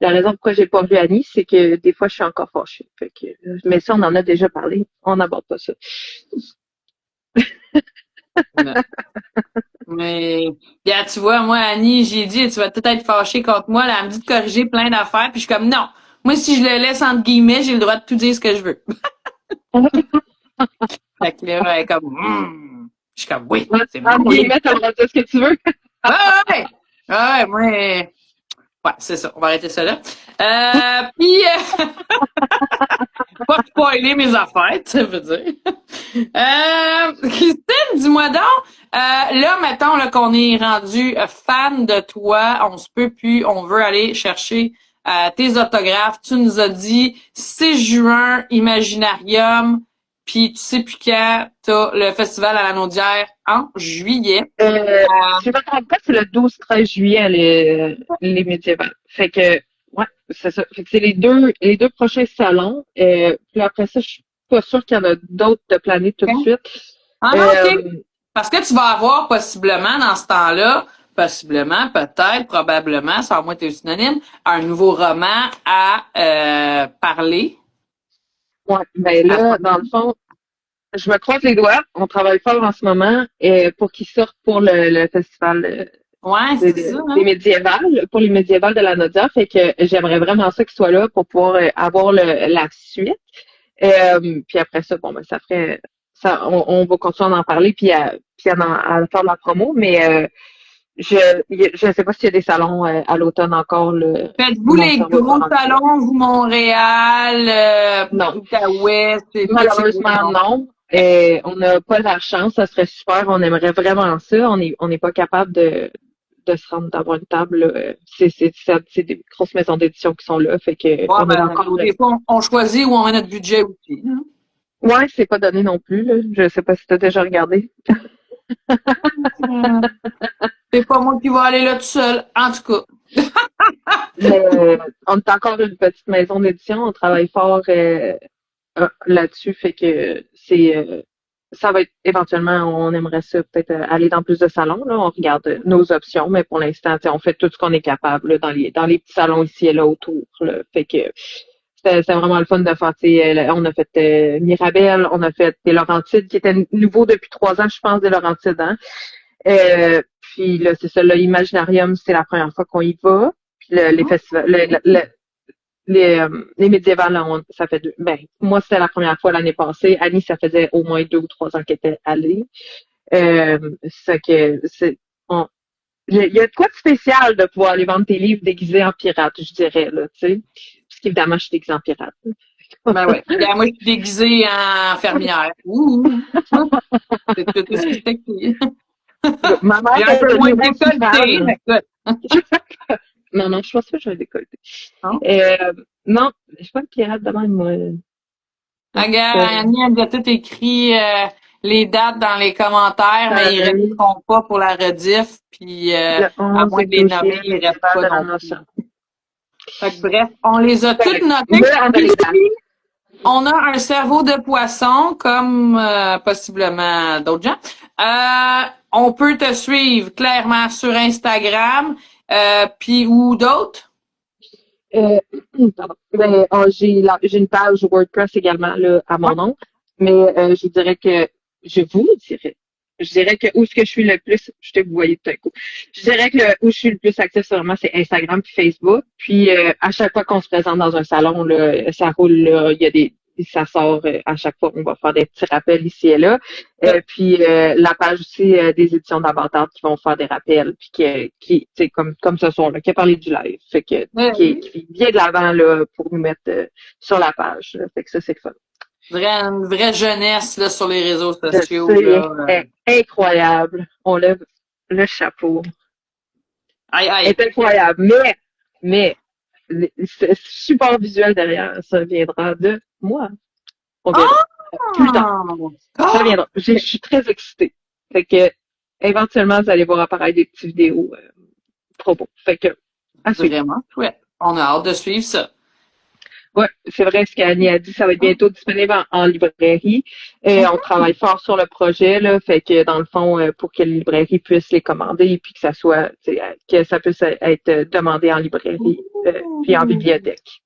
La raison pourquoi j'ai pas vu Annie, c'est que des fois, je suis encore fâchée. Fait que, mais ça, on en a déjà parlé. On n'aborde pas ça. Mais, yeah, tu vois, moi, Annie, j'ai dit, tu vas peut-être être fâchée contre moi. Là, elle me dit de corriger plein d'affaires, puis je suis comme, non. Moi, si je le laisse entre guillemets, j'ai le droit de tout dire ce que je veux. Fait que là, elle est comme, je suis comme, oui, c'est bon. Entre guillemets, t'as le droit de dire ce que tu veux. Ouais, ouais, moi, ouais, c'est ça. On va arrêter ça là. Puis, pas spoiler mes affaires, ça veut dire. Christine, dis-moi donc, là, mettons là, qu'on est rendu fan de toi, on se peut plus, on veut aller chercher tes autographes. Tu nous as dit 6 juin, Imaginarium, puis tu sais plus quand t'as le festival à la Naudière en juillet. Si je me trompe pas, c'est le 12-13 juillet, les médiévales. Fait que, ouais, c'est ça. Fait que c'est les deux prochains salons. Puis après ça, je suis pas sûre qu'il y en a d'autres de planés tout de suite. Ah non, OK. Parce que tu vas avoir possiblement dans ce temps-là, possiblement, peut-être, probablement, sans moi t'es synonyme, un nouveau roman à parler. Ouais, ben là, dans le fond, je me croise les doigts. On travaille fort en ce moment pour qu'il sorte pour le festival Ouais, c'est ça. Hein? des médiévales, pour les médiévales de la Naudière. Fait que j'aimerais vraiment ça qu'il soit là pour pouvoir avoir la suite. Puis après ça, bon, ben ça ferait ça, on va continuer à en parler puis à faire de la promo, mais je sais pas s'il y a des salons à l'automne encore. Faites-vous les gros salons, vous, Montréal, non. Outaouais? Malheureusement, non. On n'a pas la chance, ça serait super, on aimerait vraiment ça. On n'est pas capable de se rendre d'avoir une table. Là. C'est des grosses maisons d'édition qui sont là. Fait que ouais, on ben, encore des fois, on choisit où on met notre budget aussi. Hein? Ouais, c'est pas donné non plus. Là. Je sais pas si tu as déjà regardé. C'est pas moi qui vais aller là tout seul, en tout cas. Mais on est encore une petite maison d'édition, on travaille fort là-dessus, fait que ça va être éventuellement, on aimerait ça peut-être aller dans plus de salons. Là, on regarde nos options, mais pour l'instant, on fait tout ce qu'on est capable là, dans les petits salons ici et là autour. Là, fait que c'était vraiment le fun de faire. On a fait Mirabelle, on a fait des Laurentides qui étaient nouveaux depuis 3 ans, je pense, des Laurentides. Hein? puis là, c'est ça, le Imaginarium, c'est la première fois qu'on y va. Puis les festivals, les médiévales, là, ça fait moi, c'était la première fois l'année passée. Annie, ça faisait au moins 2 ou 3 ans qu'elle était allée. C'est que il y a de quoi de spécial de pouvoir aller vendre tes livres déguisés en pirate, je dirais, là, tu sais. Parce qu'évidemment, je suis déguisée en pirate. Ben ouais. Regarde, moi, je suis déguisée en fermière. Ouh! C'est tout ce que c'est qui. Ma mère J'ai un peu est moins une décolleté, mais écoute. Non, je pense pas que je vais décolleter. Non? Non, je suis pas une pirate de même, moi. Regarde, Annie, elle a tout écrit les dates dans les commentaires, mais ils ne Pareil, répondront pas pour la rediff, puis le à 11 moins de les douzième nommer, ils ne restent médiéval pas de la non plus. Nation. Fait que bref, on les a toutes notées. Là, on a les dates. Ici, on a un cerveau de poisson, comme possiblement d'autres gens. On peut te suivre clairement sur Instagram, puis ou d'autres. Pardon. J'ai une page WordPress également là, à mon nom, mais je dirais que où est-ce que je suis le plus, je te voyais tout un coup. Je dirais que où je suis le plus actif, c'est vraiment c'est Instagram puis Facebook. Puis à chaque fois qu'on se présente dans un salon, là, ça roule là, il y a ça sort à chaque fois, on va faire des petits rappels ici et là. Puis la page aussi des éditions d'Avatar qui vont faire des rappels, puis qui tu sais, comme ce soir là, qui a parlé du live, fait que qui vient de l'avant là pour nous mettre sur la page. Là. Fait que ça c'est le fun. Une vraie jeunesse là, sur les réseaux Je sociaux. sais, Là. incroyable. On lève le chapeau. Aïe, aïe. C'est incroyable, mais le support visuel derrière, ça viendra de moi. On verra. Plus tard. Ça viendra. Je suis très excitée. Fait que, éventuellement, vous allez voir apparaître des petites vidéos propos. Fait que, à suivre. Vraiment chouette. On a hâte de suivre ça. Ouais, c'est vrai ce qu'Annie a dit, ça va être bientôt disponible en librairie. On travaille fort sur le projet, là, fait que dans le fond, pour que les librairies puissent les commander et puis que ça soit, que ça puisse être demandé en librairie puis en bibliothèque.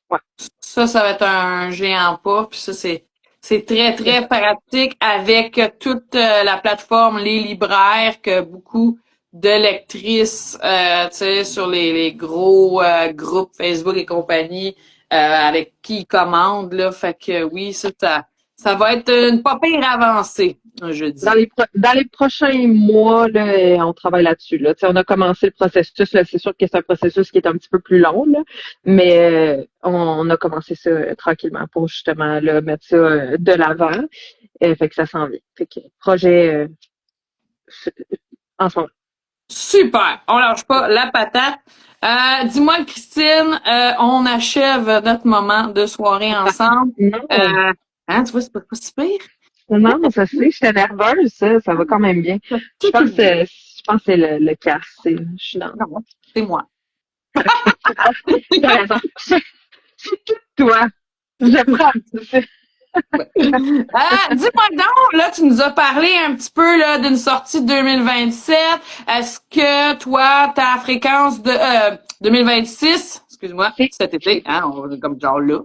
Ouais. Ça va être un géant pas. Puis ça, c'est très, très pratique avec toute la plateforme Les Libraires que beaucoup de lectrices, tu sais, sur les gros groupes Facebook et compagnie avec qui ils commandent, là. Fait que oui, ça va être une pas pire avancée, je dis. Dans les prochains mois, là, on travaille là-dessus. Là. On a commencé le processus. Là, c'est sûr que c'est un processus qui est un petit peu plus long, là, mais on a commencé ça tranquillement pour justement là, mettre ça de l'avant. Fait que ça s'en vient. Fait que projet en ce moment. Super! On lâche pas la patate. Dis-moi, Christine, on achève notre moment de soirée ensemble. Non, Tu vois, c'est pas si pire. non, ça c'est, j'étais nerveuse, ça va quand même bien. Je pense que c'est le casse. Je suis dans. Non, c'est moi. T'as raison. C'est tout toi. Je prends. Dis-moi donc, là, tu nous as parlé un petit peu là d'une sortie de 2027. Est-ce que toi, ta fréquence de 2026, excuse-moi, cet été, hein, on est comme genre là.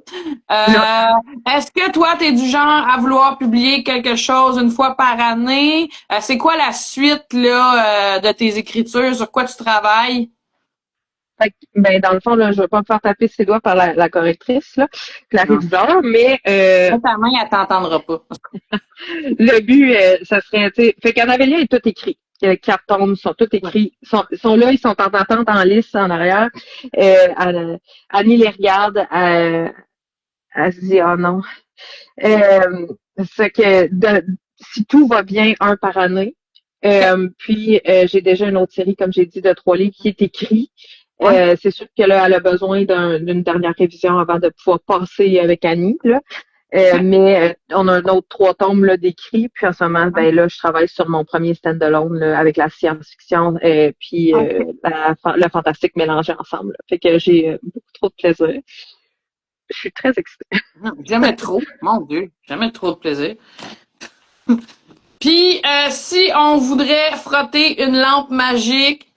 Est-ce que toi, t'es du genre à vouloir publier quelque chose une fois par année? C'est quoi la suite là de tes écritures? Sur quoi tu travailles? Fait que, ben, dans le fond, là, je vais pas me faire taper ses doigts par la correctrice, là, la réviseur, mais ta main, elle t'entendra pas. le but, ça serait, tu sais, fait qu'Annabella est tout écrit. Les 4 tomes sont tous écrits, sont là, ils sont en attente en liste en arrière. Annie les regarde, elle se dit oh non. C'est que si tout va bien, un par année. Puis j'ai déjà une autre série, comme j'ai dit, de 3 livres qui est écrit. C'est sûr que là, elle a besoin d'une dernière révision avant de pouvoir passer avec Annie. Là. Mais on a un autre 3 tomes là, d'écrits. Puis en ce moment, ben là, je travaille sur mon premier stand-alone là, avec la science-fiction et puis le fantastique mélangé ensemble. Là. Fait que j'ai beaucoup trop de plaisir. Je suis très excitée. Jamais trop, mon Dieu, jamais trop de plaisir. Puis, si on voudrait frotter une lampe magique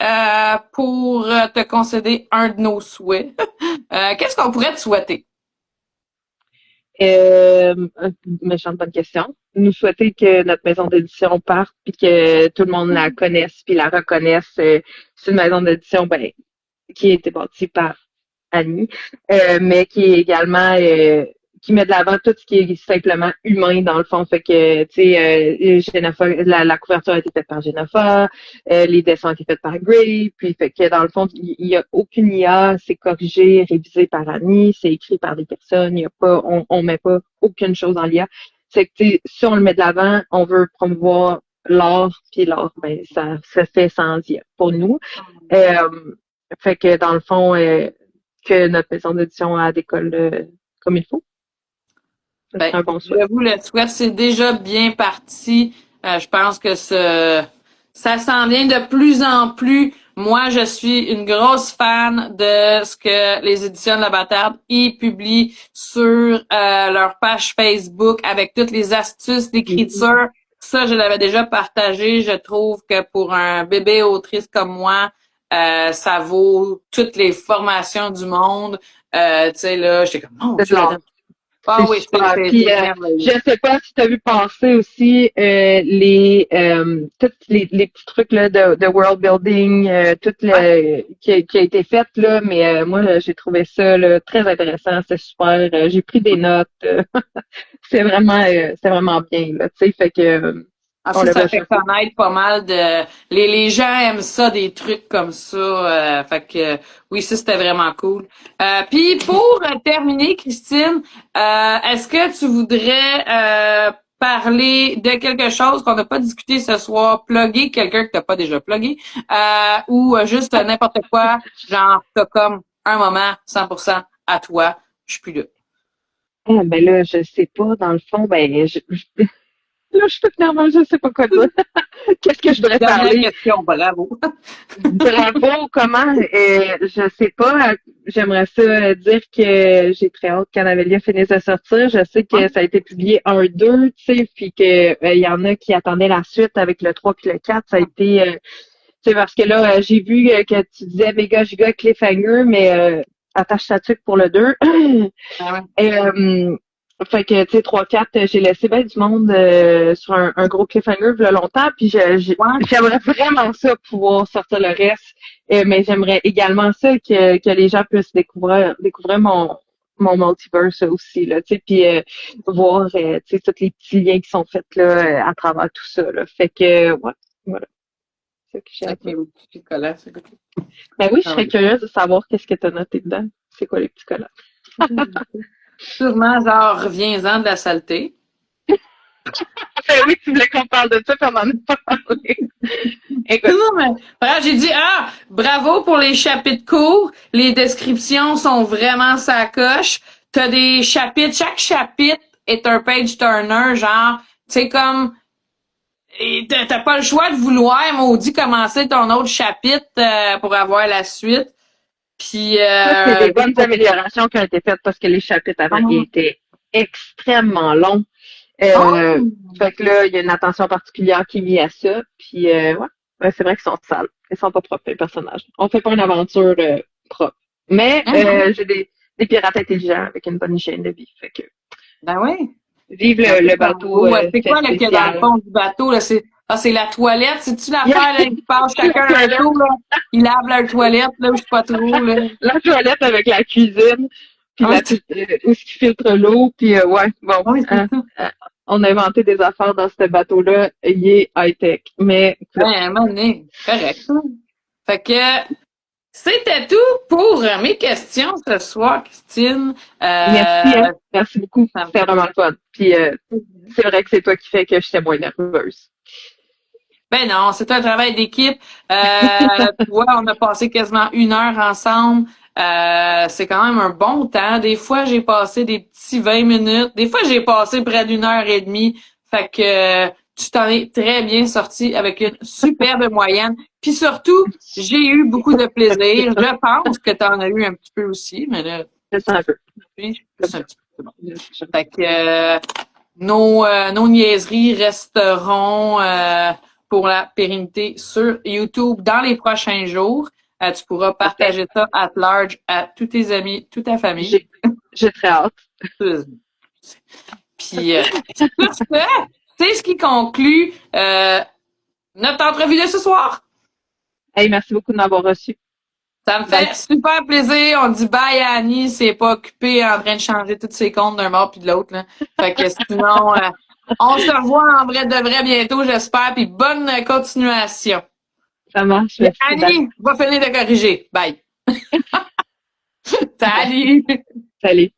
pour te concéder un de nos souhaits, qu'est-ce qu'on pourrait te souhaiter? Méchante bonne question. Nous souhaiter que notre maison d'édition parte puis que tout le monde la connaisse puis la reconnaisse. C'est une maison d'édition qui a été bâtie par Annie, mais qui est également qui met de l'avant tout ce qui est simplement humain dans le fond. Fait que, tu sais, Jennifer, la couverture a été faite par Jennifer, les dessins ont été faits par Gray, puis fait que dans le fond, il y a aucune IA, c'est corrigé, révisé par Annie, c'est écrit par des personnes, il y a pas, on met pas aucune chose dans l'IA. C'est que, tu sais, si on le met de l'avant, on veut promouvoir l'art, puis l'art, ça se fait sans IA pour nous. Fait que dans le fond, que notre maison d'édition a décolle comme il faut. Ben, un bon souhait. Je vous le souhaite, c'est déjà bien parti. Je pense que ça s'en vient de plus en plus. Moi, je suis une grosse fan de ce que les éditions de la Bâtarde y publient sur leur page Facebook avec toutes les astuces d'écriture. Ça, je l'avais déjà partagé. Je trouve que pour un bébé autrice comme moi, ça vaut toutes les formations du monde. Tu sais, là, j'étais comme, non, ah oui, puis, je sais pas si tu as vu passer aussi tous les petits trucs là, de world building, tout qui a été fait, là, mais moi j'ai trouvé ça là, très intéressant, c'est super. J'ai pris des notes. C'est vraiment bien, là, tu sais, fait que ça fait connaître pas mal de les gens aiment ça, des trucs comme ça. Fait que oui, ça c'était vraiment cool. Puis pour terminer, Christine, est-ce que tu voudrais parler de quelque chose qu'on n'a pas discuté ce soir, plugger quelqu'un que t'as pas déjà plugué, ou juste n'importe quoi, genre t'as comme un moment 100% à toi, je suis plus là. Ah, ben là, je sais pas, dans le fond, là, je suis toute nerveuse, je sais pas quoi dire. Qu'est-ce que je voudrais parler? Question, bravo. Bravo, comment? Je sais pas. J'aimerais ça dire que j'ai très hâte qu'Annavelia finisse de sortir. Je sais que ça a été publié 1-2, tu sais, puis que il y en a qui attendaient la suite avec le 3 puis le 4. Ça a été, tu sais, parce que là, j'ai vu que tu disais méga giga cliffhanger, mais attache ta tuque pour le 2. Ah ouais. Fait que, tu sais, 3-4, j'ai laissé bien du monde sur un gros cliffhanger il y a longtemps, puis j'aimerais vraiment ça pouvoir sortir le reste, mais j'aimerais également ça que les gens puissent découvrir mon multiverse aussi, là, tu sais, puis voir, tu sais, tous les petits liens qui sont faits, là, à travers tout ça, là. Fait que, ouais, voilà. C'est que j'ai mes petits collants, c'est cool. Ben oui, je serais curieuse de savoir qu'est-ce que tu as noté dedans. C'est quoi les petits collants? Sûrement, genre, reviens-en de la saleté. Ben oui, tu voulais qu'on parle de ça, puis on n'en a pas parlé. Écoute. Non, mais voilà, j'ai dit, bravo pour les chapitres courts. Les descriptions sont vraiment sa coche. T'as des chapitres, chaque chapitre est un page turner, genre, tu sais, comme, t'as pas le choix de vouloir, maudit, commencer ton autre chapitre pour avoir la suite. Puis, c'est des bonnes améliorations qui ont été faites parce que les chapitres avant, ils étaient extrêmement longs. Fait que là, il y a une attention particulière qui est mise à ça. Puis, c'est vrai qu'ils sont sales. Ils sont pas propres, les personnages. On fait pas une aventure propre. Mais, j'ai des pirates intelligents avec une bonne hygiène de vie. Fait que. Ben oui. Vive le bateau. C'est quoi le qu'il y a dans le fond du bateau, là? C'est la toilette. C'est-tu l'affaire, là, qui passe chacun un tour, là? Ils lavent leur toilette, là, je sais pas trop, là. La toilette avec la cuisine. Puis où est-ce qu'ils filtrent l'eau. Puis, on a inventé des affaires dans ce bateau-là. Il est high-tech. Mais. À un moment donné, correct. Fait que, c'était tout pour mes questions ce soir, Christine. Merci, hein? Merci beaucoup. C'était vraiment le fun. Puis, c'est vrai que c'est toi qui fais que j'étais moins nerveuse. Ben non, c'est un travail d'équipe. Tu vois, on a passé quasiment 1 heure ensemble. C'est quand même un bon temps. Des fois, j'ai passé des petits 20 minutes. Des fois, j'ai passé près d'1 heure et demie. Fait que tu t'en es très bien sorti avec une superbe moyenne. Puis surtout, j'ai eu beaucoup de plaisir. Je pense que tu en as eu un petit peu aussi, mais là. C'est un peu. C'est un petit peu. Bon. Fait que nos niaiseries resteront pour la pérennité sur YouTube dans les prochains jours. Tu pourras partager ça at large à tous tes amis, toute ta famille. J'ai très hâte. Puis, sur ce, c'est ce qui conclut notre entrevue de ce soir. Hey, merci beaucoup de m'avoir reçu. Ça me fait super plaisir. On dit bye à Annie, c'est pas occupé en train de changer tous ses comptes d'un bord puis de l'autre. Là. Fait que sinon, on se revoit en vrai de vrai bientôt, j'espère. Puis bonne continuation. Ça marche. Merci, Annie, va finir de corriger. Bye. Salut. Salut.